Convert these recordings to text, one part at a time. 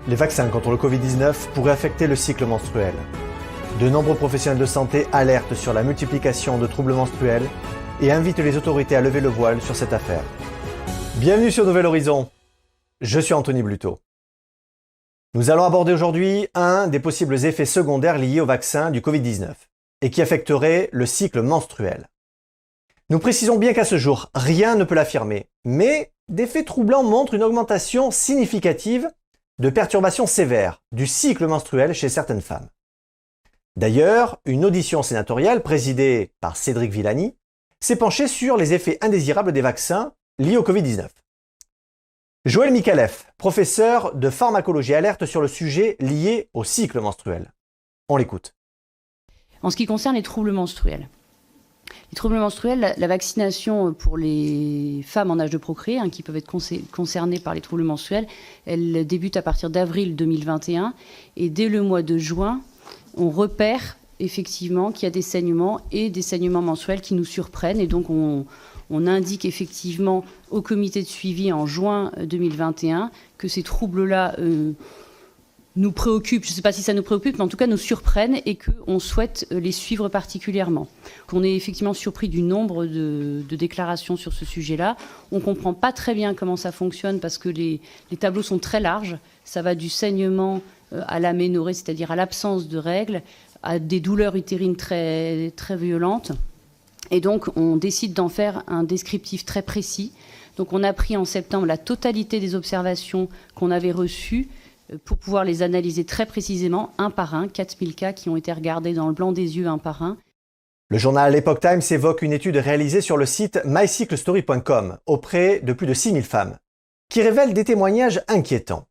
Les vaccins contre le Covid-19 pourraient affecter le cycle menstruel. De nombreux professionnels de santé alertent sur la multiplication de troubles menstruels et invitent les autorités à lever le voile sur cette affaire. Bienvenue sur Nouvel Horizon, je suis Anthony Bluteau. Nous allons aborder aujourd'hui un des possibles effets secondaires liés au vaccin du Covid-19 et qui affecterait le cycle menstruel. Nous précisons bien qu'à ce jour, rien ne peut l'affirmer, mais des faits troublants montrent une augmentation significative de perturbations sévères du cycle menstruel chez certaines femmes. D'ailleurs, une audition sénatoriale présidée par Cédric Villani s'est penchée sur les effets indésirables des vaccins liés au Covid-19. Joël Micallef, professeur de pharmacologie, alerte sur le sujet lié au cycle menstruel. On l'écoute. En ce qui concerne les troubles menstruels, la vaccination pour les femmes en âge de procréer, qui peuvent être concernées par les troubles menstruels, elle débute à partir d'avril 2021 et dès le mois de juin, on repère effectivement qu'il y a des saignements et des saignements menstruels qui nous surprennent et donc on indique effectivement au comité de suivi en juin 2021 que ces troubles-là nous préoccupent, je ne sais pas si ça nous préoccupe, mais en tout cas nous surprennent et qu'on souhaite les suivre particulièrement. On est effectivement surpris du nombre de déclarations sur ce sujet-là. On ne comprend pas très bien comment ça fonctionne parce que les tableaux sont très larges. Ça va du saignement à l'aménorrhée, c'est-à-dire à l'absence de règles, à des douleurs utérines très, très violentes. Et donc on décide d'en faire un descriptif très précis. Donc on a pris en septembre la totalité des observations qu'on avait reçues pour pouvoir les analyser très précisément, un par un, 4000 cas qui ont été regardés dans le blanc des yeux un par un. Le journal Epoch Times évoque une étude réalisée sur le site mycyclestory.com auprès de plus de 6000 femmes, qui révèle des témoignages inquiétants.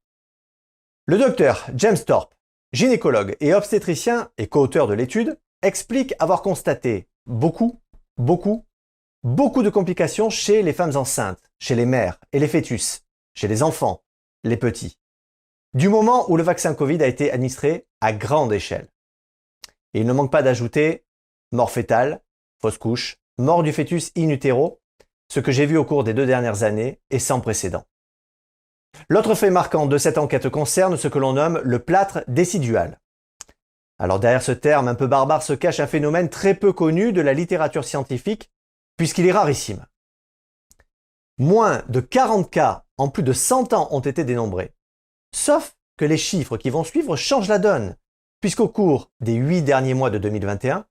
Le docteur James Thorpe, gynécologue et obstétricien et co-auteur de l'étude, explique avoir constaté beaucoup de complications chez les femmes enceintes, chez les mères et les fœtus, chez les enfants, les petits, du moment où le vaccin Covid a été administré à grande échelle. Et il ne manque pas d'ajouter mort fœtale, fausse couche, mort du fœtus in utero, ce que j'ai vu au cours des 2 dernières années est sans précédent. L'autre fait marquant de cette enquête concerne ce que l'on nomme le plâtre décidual. Alors derrière ce terme un peu barbare se cache un phénomène très peu connu de la littérature scientifique, puisqu'il est rarissime. Moins de 40 cas en plus de 100 ans ont été dénombrés. Sauf que les chiffres qui vont suivre changent la donne, puisqu'au cours des 8 derniers mois de 2021,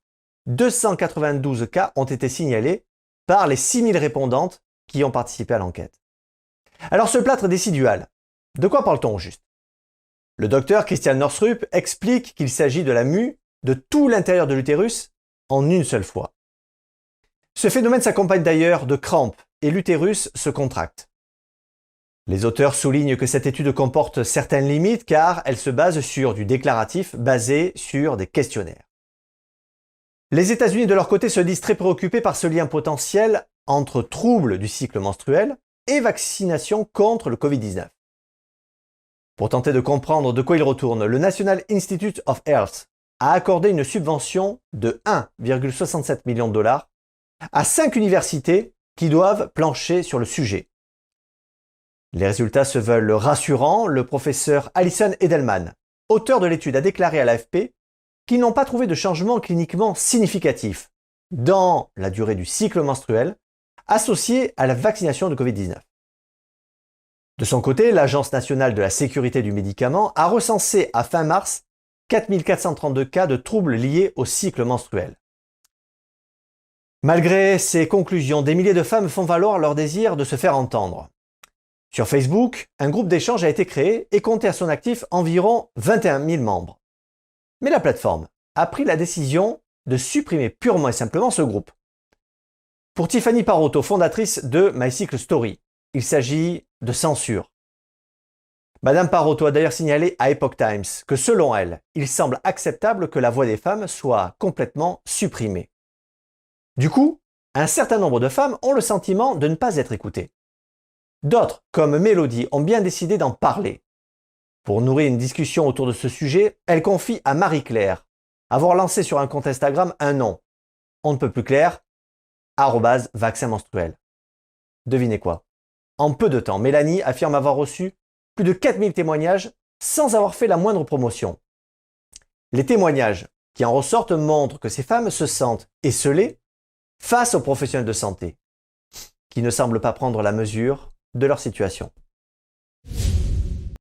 292 cas ont été signalés par les 6000 répondantes qui ont participé à l'enquête. Alors ce plâtre décidual, de quoi parle-t-on au juste? Le docteur Christian Northrup explique qu'il s'agit de la mue de tout l'intérieur de l'utérus en une seule fois. Ce phénomène s'accompagne d'ailleurs de crampes et l'utérus se contracte. Les auteurs soulignent que cette étude comporte certaines limites car elle se base sur du déclaratif basé sur des questionnaires. Les États-Unis de leur côté se disent très préoccupés par ce lien potentiel entre troubles du cycle menstruel et vaccination contre le Covid-19. Pour tenter de comprendre de quoi il retourne, le National Institute of Health a accordé une subvention de 1,67 million de dollars à 5 universités qui doivent plancher sur le sujet. Les résultats se veulent rassurants. Le professeur Alison Edelman, auteur de l'étude, a déclaré à l'AFP qu'ils n'ont pas trouvé de changement cliniquement significatif dans la durée du cycle menstruel associé à la vaccination de Covid-19. De son côté, l'Agence nationale de la sécurité du médicament a recensé à fin mars 4432 cas de troubles liés au cycle menstruel. Malgré ces conclusions, des milliers de femmes font valoir leur désir de se faire entendre. Sur Facebook, un groupe d'échange a été créé et comptait à son actif environ 21 000 membres. Mais la plateforme a pris la décision de supprimer purement et simplement ce groupe. Pour Tiffany Parotto, fondatrice de MyCycleStory, il s'agit de censure. Madame Parotto a d'ailleurs signalé à Epoch Times que selon elle, il semble acceptable que la voix des femmes soit complètement supprimée. Du coup, un certain nombre de femmes ont le sentiment de ne pas être écoutées. D'autres, comme Mélodie, ont bien décidé d'en parler. Pour nourrir une discussion autour de ce sujet, elle confie à Marie-Claire avoir lancé sur un compte Instagram un nom. On ne peut plus clair, @vaccin menstruel. Devinez quoi? En peu de temps, Mélanie affirme avoir reçu plus de 4000 témoignages sans avoir fait la moindre promotion. Les témoignages qui en ressortent montrent que ces femmes se sentent esseulées face aux professionnels de santé, qui ne semblent pas prendre la mesure de leur situation.